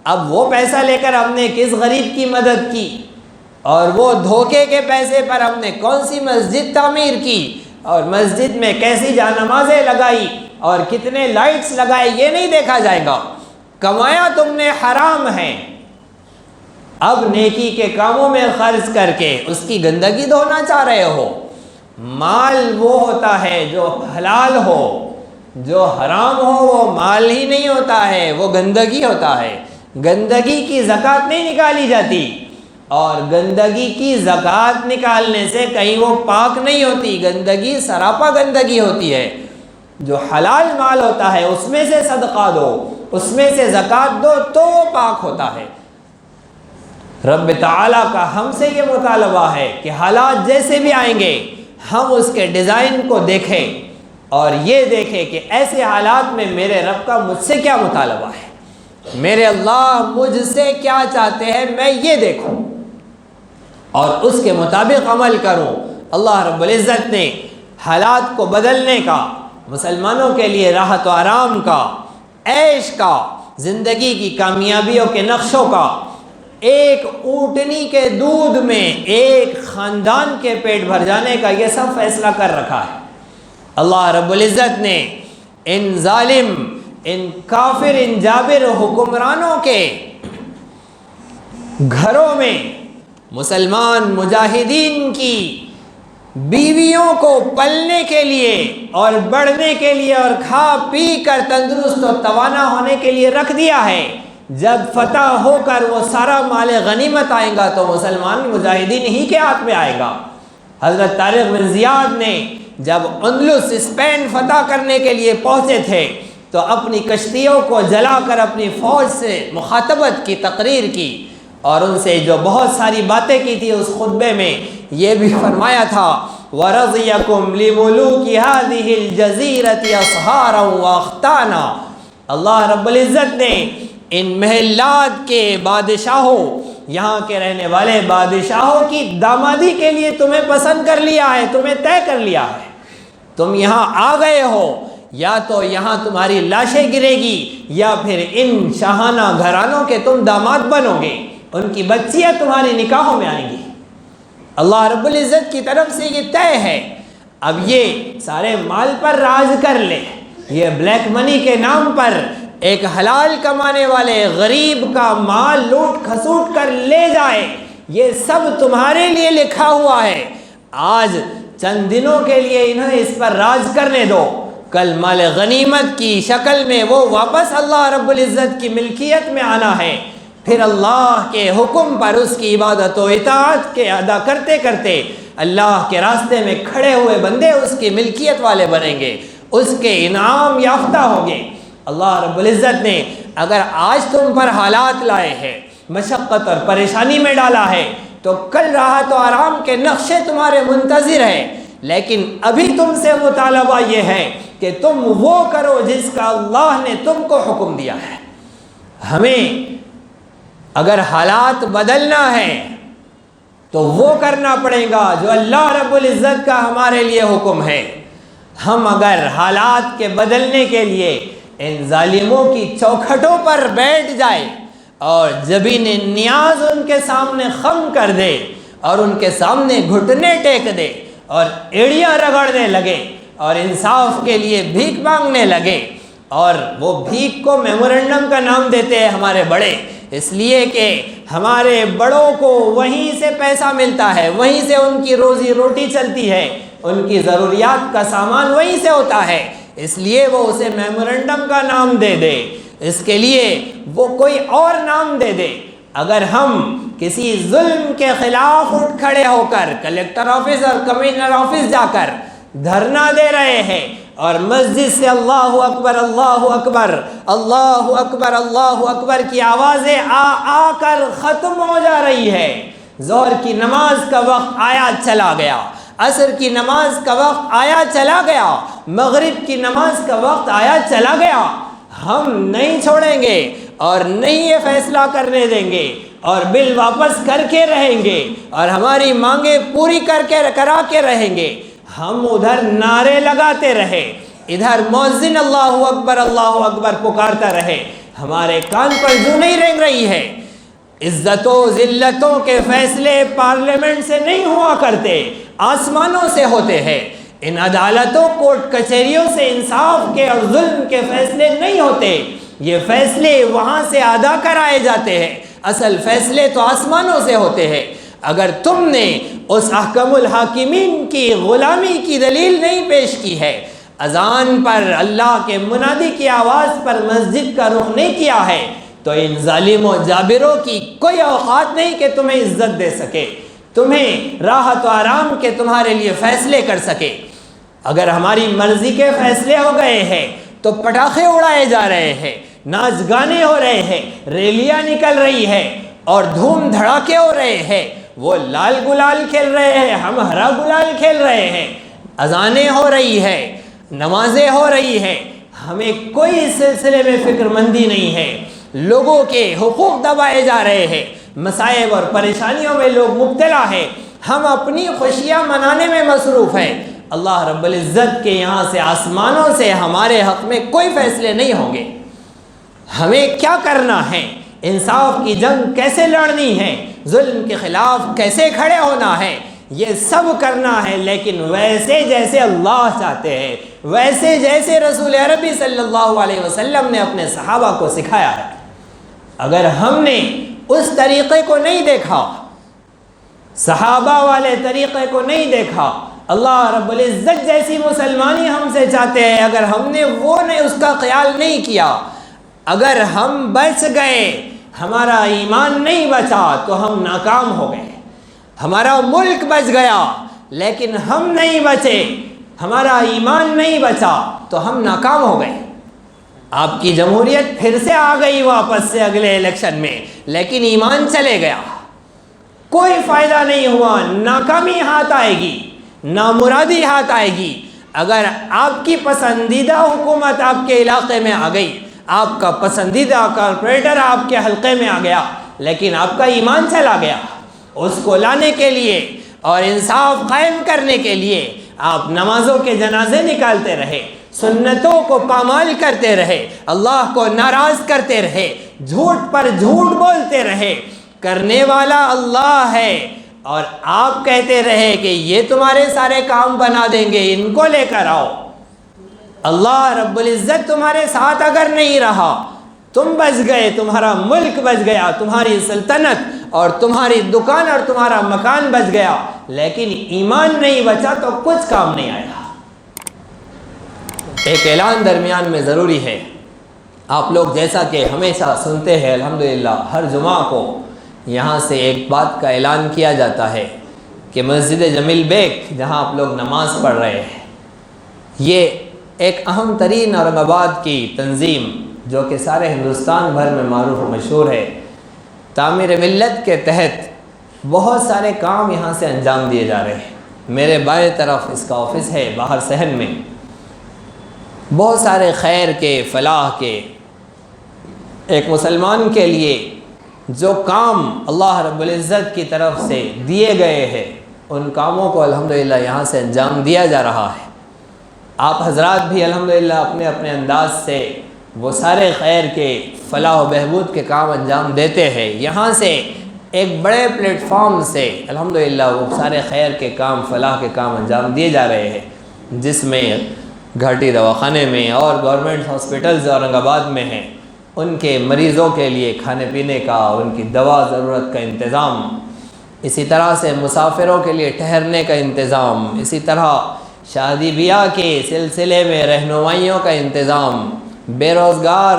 اب وہ پیسہ لے کر ہم نے کس غریب کی مدد کی، اور وہ دھوکے کے پیسے پر ہم نے کون سی مسجد تعمیر کی، اور مسجد میں کیسی جانمازیں لگائی اور کتنے لائٹس لگائے، یہ نہیں دیکھا جائے گا۔ کمایا تم نے حرام ہے، اب نیکی کے کاموں میں خرچ کر کے اس کی گندگی دھونا چاہ رہے ہو۔ مال وہ ہوتا ہے جو حلال ہو، جو حرام ہو وہ مال ہی نہیں ہوتا ہے، وہ گندگی ہوتا ہے۔ گندگی کی زکوٰۃ نہیں نکالی جاتی، اور گندگی کی زکوٰۃ نکالنے سے کہیں وہ پاک نہیں ہوتی، گندگی سراپا گندگی ہوتی ہے۔ جو حلال مال ہوتا ہے اس میں سے صدقہ دو، اس میں سے زکوٰۃ دو تو وہ پاک ہوتا ہے۔ رب تعالیٰ کا ہم سے یہ مطالبہ ہے کہ حالات جیسے بھی آئیں گے ہم اس کے ڈیزائن کو دیکھیں اور یہ دیکھیں کہ ایسے حالات میں میرے رب کا مجھ سے کیا مطالبہ ہے، میرے اللہ مجھ سے کیا چاہتے ہیں، میں یہ دیکھوں اور اس کے مطابق عمل کروں۔ اللہ رب العزت نے حالات کو بدلنے کا، مسلمانوں کے لیے راحت و آرام کا، عیش کا، زندگی کی کامیابیوں کے نقشوں کا، ایک اونٹنی کے دودھ میں ایک خاندان کے پیٹ بھر جانے کا یہ سب فیصلہ کر رکھا ہے۔ اللہ رب العزت نے ان ظالم، ان کافر، ان جابر حکمرانوں کے گھروں میں مسلمان مجاہدین کی بیویوں کو پلنے کے لیے اور بڑھنے کے لیے اور کھا پی کر تندرست اور توانا ہونے کے لیے رکھ دیا ہے۔ جب فتح ہو کر وہ سارا مال غنیمت آئے گا تو مسلمان مجاہدین ہی کے ہاتھ میں آئے گا۔ حضرت طارق بن زیاد نے جب اندلس اسپین فتح کرنے کے لیے پہنچے تھے تو اپنی کشتیوں کو جلا کر اپنی فوج سے مخاطبت کی، تقریر کی، اور ان سے جو بہت ساری باتیں کی تھی اس خطبے میں یہ بھی فرمایا تھا وَرَضِيَكُمْ لِمُلُوكِ هَذِهِ الْجَزِيرَةِ أَصْهَارًا وَأَخْتَانًا۔ اللہ رب العزت نے ان محلات کے بادشاہوں، یہاں کے رہنے والے بادشاہوں کی دامادی کے لیے تمہیں پسند کر لیا ہے، تمہیں طے کر لیا ہے۔ تم یہاں آ گئے ہو، یا تو یہاں تمہاری لاشیں گرے گی یا پھر ان شاہانہ گھرانوں کے تم داماد بنو گے، ان کی بچیاں تمہاری نکاحوں میں آئیں گی۔ اللہ رب العزت کی طرف سے یہ طے ہے۔ اب یہ سارے مال پر راج کر لے، یہ بلیک منی کے نام پر ایک حلال کمانے والے غریب کا مال لوٹ کھسوٹ کر لے جائے، یہ سب تمہارے لیے لکھا ہوا ہے۔ آج چند دنوں کے لیے انہیں اس پر راج کرنے دو، کل مال غنیمت کی شکل میں وہ واپس اللہ رب العزت کی ملکیت میں آنا ہے۔ پھر اللہ کے حکم پر اس کی عبادت و اطاعت کے ادا کرتے کرتے اللہ کے راستے میں کھڑے ہوئے بندے اس کی ملکیت والے بنیں گے، اس کے انعام یافتہ ہوں گے۔ اللہ رب العزت نے اگر آج تم پر حالات لائے ہیں، مشقت اور پریشانی میں ڈالا ہے، تو کل راحت و آرام کے نقشے تمہارے منتظر ہیں، لیکن ابھی تم سے مطالبہ یہ ہے کہ تم وہ کرو جس کا اللہ نے تم کو حکم دیا ہے۔ ہمیں اگر حالات بدلنا ہے تو وہ کرنا پڑے گا جو اللہ رب العزت کا ہمارے لیے حکم ہے۔ ہم اگر حالات کے بدلنے کے لیے ان ظالموں کی چوکھٹوں پر بیٹھ جائے اور جبین نیاز ان کے سامنے خم کر دے اور ان کے سامنے گھٹنے ٹیک دے اور ایڑیاں رگڑنے لگے اور انصاف کے لیے بھیک مانگنے لگے، اور وہ بھیک کو میمورنڈم کا نام دیتے ہیں ہمارے بڑے، اس لیے کہ ہمارے بڑوں کو وہیں سے پیسہ ملتا ہے، وہیں سے ان کی روزی روٹی چلتی ہے، ان کی ضروریات کا سامان وہیں سے ہوتا ہے، اس لیے وہ اسے میمورنڈم کا نام دے دے، اس کے لیے وہ کوئی اور نام دے دے۔ اگر ہم کسی ظلم کے خلاف اٹھ کھڑے ہو کر کلیکٹر آفس اور کمشنر آفس جا کر دھرنا دے رہے ہیں اور مسجد سے اللہ اکبر اللہ اکبر اللہ اکبر اللہ اکبر کی آوازیں آ کر ختم ہو جا رہی ہے، ظہر کی نماز کا وقت آیا چلا گیا، عصر کی نماز کا وقت آیا چلا گیا، مغرب کی نماز کا وقت آیا چلا گیا، ہم نہیں چھوڑیں گے اور نہیں یہ فیصلہ کرنے دیں گے اور بل واپس کر کے رہیں گے اور ہماری مانگیں پوری کرا کے رہیں گے۔ ہم ادھر نعرے لگاتے رہے، ادھر مؤذن اللہ اکبر پکارتا رہے، ہمارے کان پر جو نہیں رنگ رہی ہے۔ عزتوں ذلتوں کے فیصلے پارلیمنٹ سے نہیں ہوا کرتے، آسمانوں سے ہوتے ہیں۔ ان عدالتوں کورٹ کچہریوں سے انصاف کے اور ظلم کے فیصلے نہیں ہوتے، یہ فیصلے وہاں سے ادا کرائے جاتے ہیں۔ اصل فیصلے تو آسمانوں سے ہوتے ہیں۔ اگر تم نے اس احکم الحاکمین کی غلامی کی دلیل نہیں پیش کی ہے، اذان پر اللہ کے منادی کی آواز پر مسجد کا رخ نہیں کیا ہے، تو ان ظالم و جابروں کی کوئی اوقات نہیں کہ تمہیں عزت دے سکے، تمہیں راحت و آرام کے تمہارے لیے فیصلے کر سکے۔ اگر ہماری مرضی کے فیصلے ہو گئے ہیں تو پٹاخے اڑائے جا رہے ہیں، ناچ گانے ہو رہے ہیں، ریلیاں نکل رہی ہے اور دھوم دھڑاکے ہو رہے ہیں، وہ لال گلال کھیل رہے ہیں، ہم ہرا گلال کھیل رہے ہیں، اذانیں ہو رہی ہے، نمازیں ہو رہی ہیں، ہمیں کوئی اس سلسلے میں فکر مندی نہیں ہے۔ لوگوں کے حقوق دبائے جا رہے ہیں، مصائب اور پریشانیوں میں لوگ مبتلا ہیں، ہم اپنی خوشیاں منانے میں مصروف ہیں۔ اللہ رب العزت کے یہاں سے آسمانوں سے ہمارے حق میں کوئی فیصلے نہیں ہوں گے۔ ہمیں کیا کرنا ہے، انصاف کی جنگ کیسے لڑنی ہے، ظلم کے خلاف کیسے کھڑے ہونا ہے، یہ سب کرنا ہے، لیکن ویسے جیسے اللہ چاہتے ہیں، ویسے جیسے رسول عربی صلی اللہ علیہ وسلم نے اپنے صحابہ کو سکھایا ہے۔ اگر ہم نے اس طریقے کو نہیں دیکھا، صحابہ والے طریقے کو نہیں دیکھا، اللہ رب العزت جیسی مسلمانی ہم سے چاہتے ہیں، اگر ہم نے اس کا خیال نہیں کیا، اگر ہم بچ گئے، ہمارا ایمان نہیں بچا تو ہم ناکام ہو گئے۔ ہمارا ملک بچ گیا لیکن ہم نہیں بچے، ہمارا ایمان نہیں بچا تو ہم ناکام ہو گئے۔ آپ کی جمہوریت پھر سے آ گئی واپس سے اگلے الیکشن میں، لیکن ایمان چلے گیا، کوئی فائدہ نہیں ہوا، ناکامی ہاتھ آئے گی، نامرادی ہاتھ آئے گی۔ اگر آپ کی پسندیدہ حکومت آپ کے علاقے میں آ گئی، آپ کا پسندیدہ کارپوریٹر آپ کے حلقے میں آ گیا، لیکن آپ کا ایمان چلا گیا، اس کو لانے کے لیے اور انصاف قائم کرنے کے لیے آپ نمازوں کے جنازے نکالتے رہے، سنتوں کو پامال کرتے رہے، اللہ کو ناراض کرتے رہے، جھوٹ پر جھوٹ بولتے رہے۔ کرنے والا اللہ ہے اور آپ کہتے رہے کہ یہ تمہارے سارے کام بنا دیں گے، ان کو لے کر آؤ۔ اللہ رب العزت تمہارے ساتھ اگر نہیں رہا، تم بچ گئے، تمہارا ملک بچ گیا، تمہاری سلطنت اور تمہاری دکان اور تمہارا مکان بچ گیا، لیکن ایمان نہیں بچا تو کچھ کام نہیں آیا۔ ایک اعلان درمیان میں ضروری ہے، آپ لوگ جیسا کہ ہمیشہ سنتے ہیں، الحمدللہ ہر جمعہ کو یہاں سے ایک بات کا اعلان کیا جاتا ہے کہ مسجد جمیل بیگ جہاں آپ لوگ نماز پڑھ رہے ہیں، یہ ایک اہم ترین اورنگ آباد کی تنظیم جو کہ سارے ہندوستان بھر میں معروف و مشہور ہے، تعمیر ملت کے تحت بہت سارے کام یہاں سے انجام دیے جا رہے ہیں۔ میرے بائیں طرف اس کا آفس ہے باہر صحن میں، بہت سارے خیر کے، فلاح کے، ایک مسلمان کے لیے جو کام اللہ رب العزت کی طرف سے دیے گئے ہیں، ان کاموں کو الحمدللہ یہاں سے انجام دیا جا رہا ہے۔ آپ حضرات بھی الحمدللہ اپنے اپنے انداز سے وہ سارے خیر کے، فلاح و بہبود کے کام انجام دیتے ہیں۔ یہاں سے ایک بڑے پلیٹ فارم سے الحمدللہ وہ سارے خیر کے کام، فلاح کے کام انجام دیے جا رہے ہیں، جس میں گھاٹی دواخانے میں اور گورنمنٹ ہاسپٹلز اورنگ آباد میں ہیں، ان کے مریضوں کے لیے کھانے پینے کا، ان کی دوا ضرورت کا انتظام، اسی طرح سے مسافروں کے لیے ٹھہرنے کا انتظام، اسی طرح شادی بیاہ کے سلسلے میں رہنمائیوں کا انتظام، بے روزگار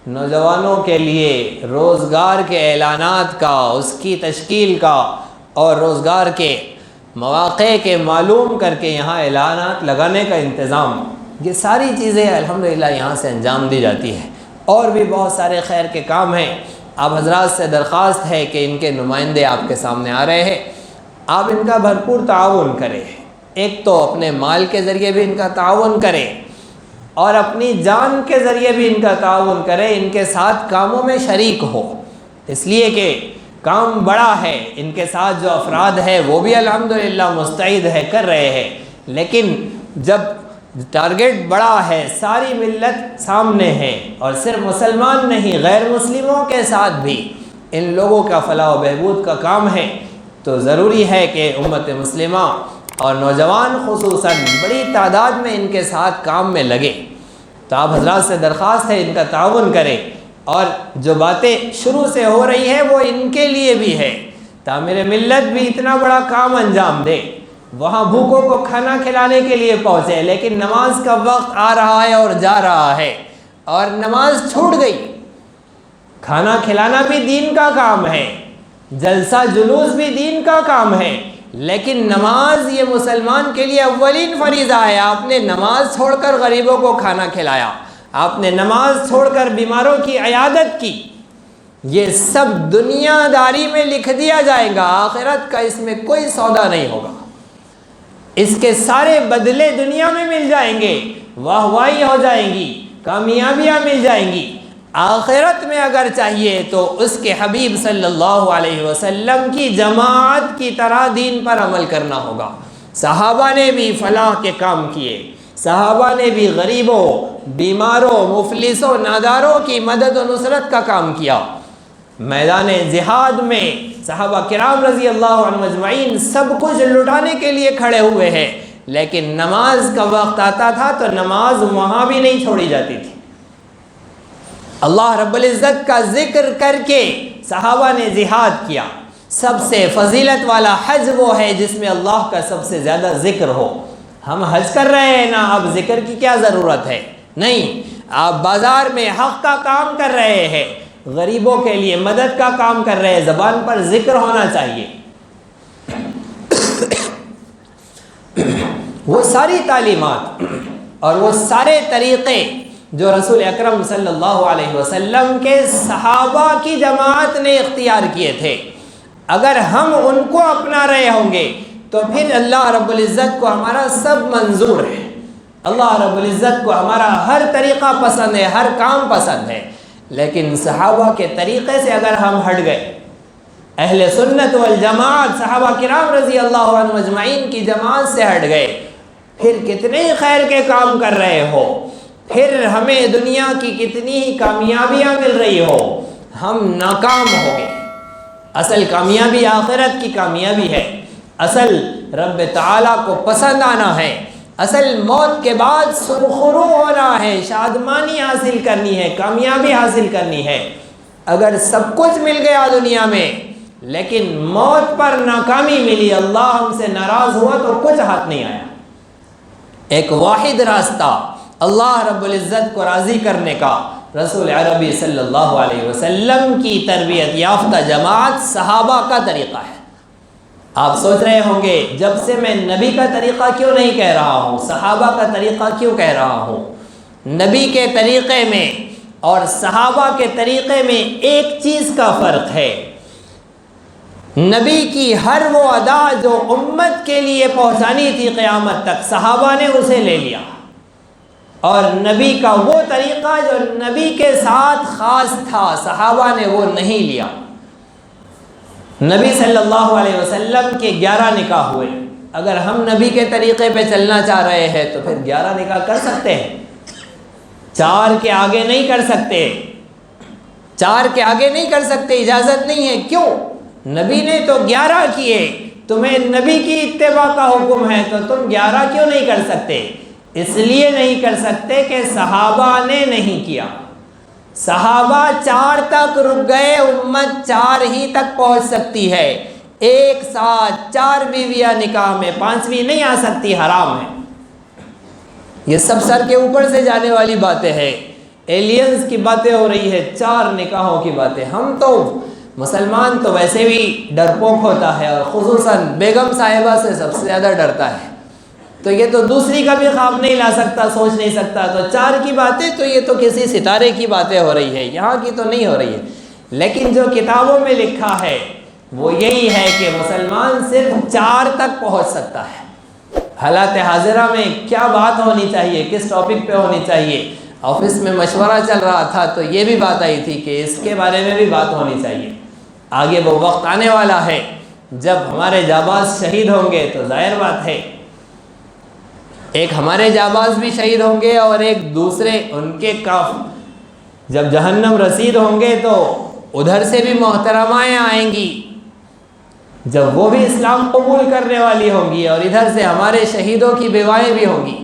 نوجوانوں کے لیے روزگار کے اعلانات کا، اس کی تشکیل کا اور روزگار کے مواقع کے معلوم کر کے یہاں اعلانات لگانے کا انتظام، یہ ساری چیزیں الحمدللہ یہاں سے انجام دی جاتی ہے۔ اور بھی بہت سارے خیر کے کام ہیں۔ آپ حضرات سے درخواست ہے کہ ان کے نمائندے آپ کے سامنے آ رہے ہیں، آپ ان کا بھرپور تعاون کریں۔ ایک تو اپنے مال کے ذریعے بھی ان کا تعاون کریں اور اپنی جان کے ذریعے بھی ان کا تعاون کریں، ان کے ساتھ کاموں میں شریک ہو، اس لیے کہ کام بڑا ہے، ان کے ساتھ جو افراد ہیں وہ بھی الحمدللہ مستعد ہے، کر رہے ہیں، لیکن جب ٹارگٹ بڑا ہے، ساری ملت سامنے ہے اور صرف مسلمان نہیں، غیر مسلموں کے ساتھ بھی ان لوگوں کا فلاح و بہبود کا کام ہے، تو ضروری ہے کہ امت مسلمہ اور نوجوان خصوصاً بڑی تعداد میں ان کے ساتھ کام میں لگے۔ تو آپ حضرات سے درخواست ہے ان کا تعاون کریں، اور جو باتیں شروع سے ہو رہی ہے وہ ان کے لیے بھی ہے، تعمیر ملت بھی اتنا بڑا کام انجام دے، وہاں بھوکوں کو کھانا کھلانے کے لیے پہنچے، لیکن نماز کا وقت آ رہا ہے اور جا رہا ہے اور نماز چھوٹ گئی۔ کھانا کھلانا بھی دین کا کام ہے، جلسہ جلوس بھی دین کا کام ہے، لیکن نماز یہ مسلمان کے لیے اولین فریضہ ہے۔ آپ نے نماز چھوڑ کر غریبوں کو کھانا کھلایا، آپ نے نماز چھوڑ کر بیماروں کی عیادت کی، یہ سب دنیا داری میں لکھ دیا جائے گا، آخرت کا اس میں کوئی سودا نہیں ہوگا، اس کے سارے بدلے دنیا میں مل جائیں گے، واہ واہی ہو جائیں گی، کامیابیاں مل جائیں گی۔ آخرت میں اگر چاہیے تو اس کے حبیب صلی اللہ علیہ وسلم کی جماعت کی طرح دین پر عمل کرنا ہوگا۔ صحابہ نے بھی فلاح کے کام کیے، صحابہ نے بھی غریبوں، بیماروں، مفلسوں، ناداروں کی مدد و نصرت کا کام کیا۔ میدان جہاد میں صحابہ کرام رضی اللہ عنہ اجمعین سب کچھ لٹانے کے لیے کھڑے ہوئے ہیں، لیکن نماز کا وقت آتا تھا تو نماز وہاں بھی نہیں چھوڑی جاتی تھی۔ اللہ رب العزت کا ذکر کر کے صحابہ نے جہاد کیا۔ سب سے فضیلت والا حج وہ ہے جس میں اللہ کا سب سے زیادہ ذکر ہو۔ ہم حج کر رہے ہیں نا، اب ذکر کی کیا ضرورت ہے؟ نہیں، آپ بازار میں حق کا کام کر رہے ہیں، غریبوں کے لیے مدد کا کام کر رہے ہیں، زبان پر ذکر ہونا چاہیے۔ وہ ساری تعلیمات اور وہ سارے طریقے جو رسول اکرم صلی اللہ علیہ وسلم کے صحابہ کی جماعت نے اختیار کیے تھے، اگر ہم ان کو اپنا رہے ہوں گے تو پھر اللہ رب العزت کو ہمارا سب منظور ہے، اللہ رب العزت کو ہمارا ہر طریقہ پسند ہے، ہر کام پسند ہے۔ لیکن صحابہ کے طریقے سے اگر ہم ہٹ گئے، اہل سنت والجماعت صحابہ کرام رضی اللہ عنہ اجمعین کی جماعت سے ہٹ گئے، پھر کتنے خیر کے کام کر رہے ہو، پھر ہمیں دنیا کی کتنی ہی کامیابیاں مل رہی ہو، ہم ناکام ہو گئے۔ اصل کامیابی آخرت کی کامیابی ہے، اصل رب تعالیٰ کو پسند آنا ہے، اصل موت کے بعد سرخرو ہونا ہے، شادمانی حاصل کرنی ہے، کامیابی حاصل کرنی ہے۔ اگر سب کچھ مل گیا دنیا میں لیکن موت پر ناکامی ملی، اللہ ہم سے ناراض ہوا تو کچھ ہاتھ نہیں آیا۔ ایک واحد راستہ اللہ رب العزت کو راضی کرنے کا رسول عربی صلی اللہ علیہ وسلم کی تربیت یافتہ جماعت صحابہ کا طریقہ ہے۔ آپ سوچ رہے ہوں گے جب سے میں نبی کا طریقہ کیوں نہیں کہہ رہا ہوں، صحابہ کا طریقہ کیوں کہہ رہا ہوں؟ نبی کے طریقے میں اور صحابہ کے طریقے میں ایک چیز کا فرق ہے، نبی کی ہر وہ ادا جو امت کے لیے پہنچانی تھی قیامت تک، صحابہ نے اسے لے لیا، اور نبی کا وہ طریقہ جو نبی کے ساتھ خاص تھا صحابہ نے وہ نہیں لیا۔ نبی صلی اللہ علیہ وسلم کے 11 نکاح ہوئے، اگر ہم نبی کے طریقے پہ چلنا چاہ رہے ہیں تو پھر 11 نکاح کر سکتے ہیں، 4 کے آگے نہیں کر سکتے، 4 کے آگے نہیں کر سکتے، اجازت نہیں ہے۔ کیوں؟ نبی نے تو 11 کیے، تمہیں نبی کی اتباع کا حکم ہے تو تم 11 کیوں نہیں کر سکتے؟ اس لیے نہیں کر سکتے کہ صحابہ نے نہیں کیا، صحابہ 4 تک رک گئے، امت 4 ہی تک پہنچ سکتی ہے، ایک ساتھ 4 بیویاں نکاح میں، 5ویں نہیں آ سکتی، حرام ہے۔ یہ سب سر کے اوپر سے جانے والی باتیں ہیں، ایلینز کی باتیں ہو رہی ہے، 4 نکاحوں کی باتیں۔ ہم تو مسلمان تو ویسے بھی ڈرپوک ہوتا ہے، اور خصوصاً بیگم صاحبہ سے سب سے زیادہ ڈرتا ہے، تو یہ تو دوسری کا بھی خواب نہیں لا سکتا، سوچ نہیں سکتا، تو 4 کی باتیں تو یہ تو کسی ستارے کی باتیں ہو رہی ہے، یہاں کی تو نہیں ہو رہی ہے۔ لیکن جو کتابوں میں لکھا ہے وہ یہی ہے کہ مسلمان صرف 4 تک پہنچ سکتا ہے۔ حالات حاضرہ میں کیا بات ہونی چاہیے، کس ٹاپک پہ ہونی چاہیے، آفس میں مشورہ چل رہا تھا تو یہ بھی بات آئی تھی کہ اس کے بارے میں بھی بات ہونی چاہیے۔ آگے وہ وقت آنے والا ہے جب ہمارے جانباز شہید ہوں گے، تو ظاہر بات ہے ایک ہمارے جانباز بھی شہید ہوں گے اور ایک دوسرے ان کے جب جہنم رسید ہوں گے تو ادھر سے بھی محترمائیں آئیں گی، جب وہ بھی اسلام قبول کرنے والی ہوں گی، اور ادھر سے ہمارے شہیدوں کی بیوائیں بھی ہوں گی،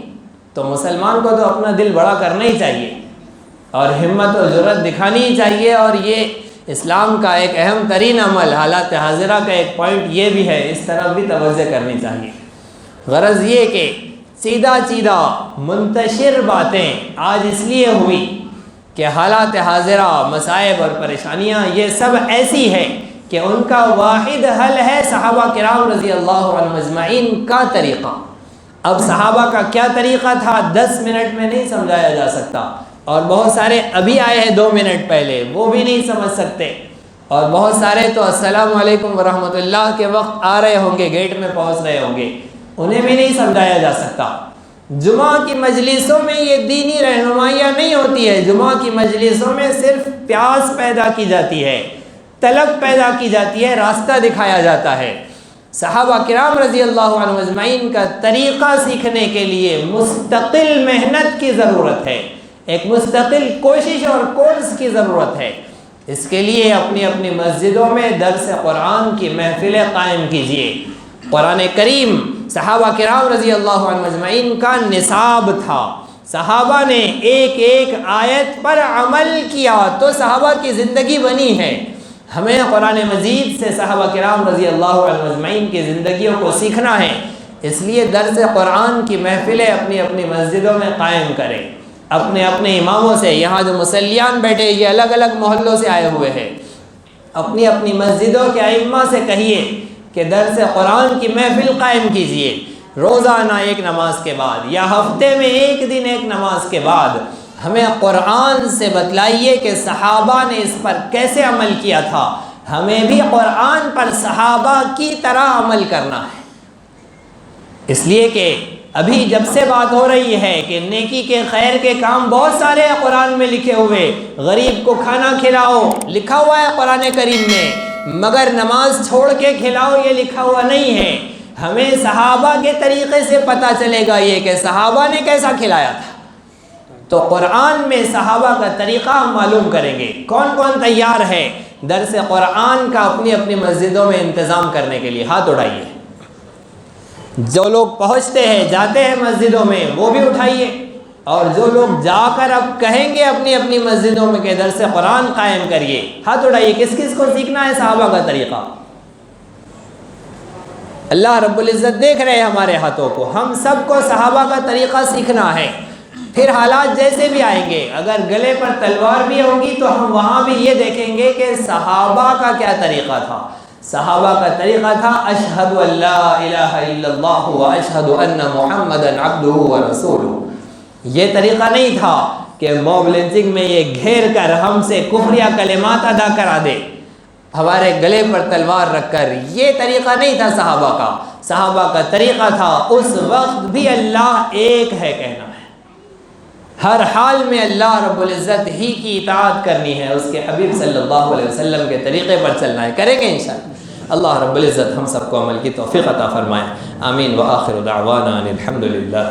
تو مسلمان کو تو اپنا دل بڑا کرنا ہی چاہیے۔ اور ہمت و جرت دکھانی چاہیے، اور یہ اسلام کا ایک اہم ترین عمل، حالات حاضرہ کا ایک پوائنٹ یہ بھی ہے، اس طرف بھی توجہ کرنی چاہیے۔ غرض یہ کہ سیدھا سیدھا منتشر باتیں آج اس لیے ہوئی کہ حالات حاضرہ، مصائب اور پریشانیاں یہ سب ایسی ہے کہ ان کا واحد حل ہے صحابہ کرام رضی اللہ عنہم اجمعین کا طریقہ۔ اب صحابہ کا کیا طریقہ تھا 10 منٹ میں نہیں سمجھایا جا سکتا، اور بہت سارے ابھی آئے ہیں 2 منٹ پہلے، وہ بھی نہیں سمجھ سکتے، اور بہت سارے تو السلام علیکم ورحمۃ اللہ کے وقت آ رہے ہوں گے، گیٹ میں پہنچ رہے ہوں گے، انہیں بھی نہیں سمجھایا جا سکتا۔ جمعہ کی مجلسوں میں یہ دینی رہنمائیاں نہیں ہوتی ہے، جمعہ کی مجلسوں میں صرف پیاس پیدا کی جاتی ہے، طلب پیدا کی جاتی ہے، راستہ دکھایا جاتا ہے۔ صحابہ کرام رضی اللہ عنہم اجمعین کا طریقہ سیکھنے کے لیے مستقل محنت کی ضرورت ہے، ایک مستقل کوشش اور کورس کی ضرورت ہے۔ اس کے لیے اپنی اپنی مسجدوں میں درس قرآن کی محفلیں قائم کیجیے۔ قرآن کریم صحابہ کرام رضی اللہ عنہم اجمعین کا نصاب تھا، صحابہ نے ایک ایک آیت پر عمل کیا تو صحابہ کی زندگی بنی ہے۔ ہمیں قرآن مجید سے صحابہ کرام رضی اللہ عنہم اجمعین کی زندگیوں کو سیکھنا ہے، اس لیے درس قرآن کی محفلیں اپنی اپنی مسجدوں میں قائم کریں، اپنے اپنے اماموں سے۔ یہاں جو مصلیان بیٹھے یہ الگ الگ محلوں سے آئے ہوئے ہیں، اپنی اپنی مسجدوں کے ائمہ سے کہیے کہ درس قرآن کی محفل قائم کیجیے، روزانہ ایک نماز کے بعد یا ہفتے میں ایک دن ایک نماز کے بعد۔ ہمیں قرآن سے بتلائیے کہ صحابہ نے اس پر کیسے عمل کیا تھا، ہمیں بھی قرآن پر صحابہ کی طرح عمل کرنا ہے۔ اس لیے کہ ابھی جب سے بات ہو رہی ہے کہ نیکی کے خیر کے کام بہت سارے ہیں قرآن میں لکھے ہوئے، غریب کو کھانا کھلاؤ لکھا ہوا ہے قرآن کریم میں، مگر نماز چھوڑ کے کھلاؤ یہ لکھا ہوا نہیں ہے۔ ہمیں صحابہ کے طریقے سے پتہ چلے گا یہ کہ صحابہ نے کیسا کھلایا تھا، تو قرآن میں صحابہ کا طریقہ ہم معلوم کریں گے۔ کون کون تیار ہے درس قرآن کا اپنی اپنی مسجدوں میں انتظام کرنے کے لیے؟ ہاتھ اٹھائیے۔ جو لوگ پہنچتے ہیں جاتے ہیں مسجدوں میں وہ بھی اٹھائیے، اور جو لوگ جا کر اب کہیں گے اپنی اپنی مسجدوں میں کہ درس قرآن قائم کریے، ہاتھ اٹھائیے۔ کس کس کو سیکھنا ہے صحابہ کا طریقہ؟ اللہ رب العزت دیکھ رہے ہیں ہمارے ہاتھوں کو، ہم سب کو صحابہ کا طریقہ سیکھنا ہے۔ پھر حالات جیسے بھی آئیں گے، اگر گلے پر تلوار بھی ہوگی تو ہم وہاں بھی یہ دیکھیں گے کہ صحابہ کا کیا طریقہ تھا۔ صحابہ کا طریقہ تھا اشہد ان لا الہ الا اللہ و اشہد ان محمدا عبدہ و رسولہ۔ یہ طریقہ نہیں تھا کہ موب لنچنگ میں یہ گھیر کر ہم سے کفریہ کلمات ادا کرا دے ہمارے گلے پر تلوار رکھ کر، یہ طریقہ نہیں تھا صحابہ کا۔ صحابہ کا طریقہ تھا اس وقت بھی اللہ ایک ہے کہنا ہے، ہر حال میں اللہ رب العزت ہی کی اطاعت کرنی ہے، اس کے حبیب صلی اللہ علیہ وسلم کے طریقے پر چلنا ہے۔ کریں گے انشاءاللہ۔ اللہ رب العزت ہم سب کو عمل کی توفیق عطا فرمائے، آمین۔ وآخر دعوانا ان الحمد للہ۔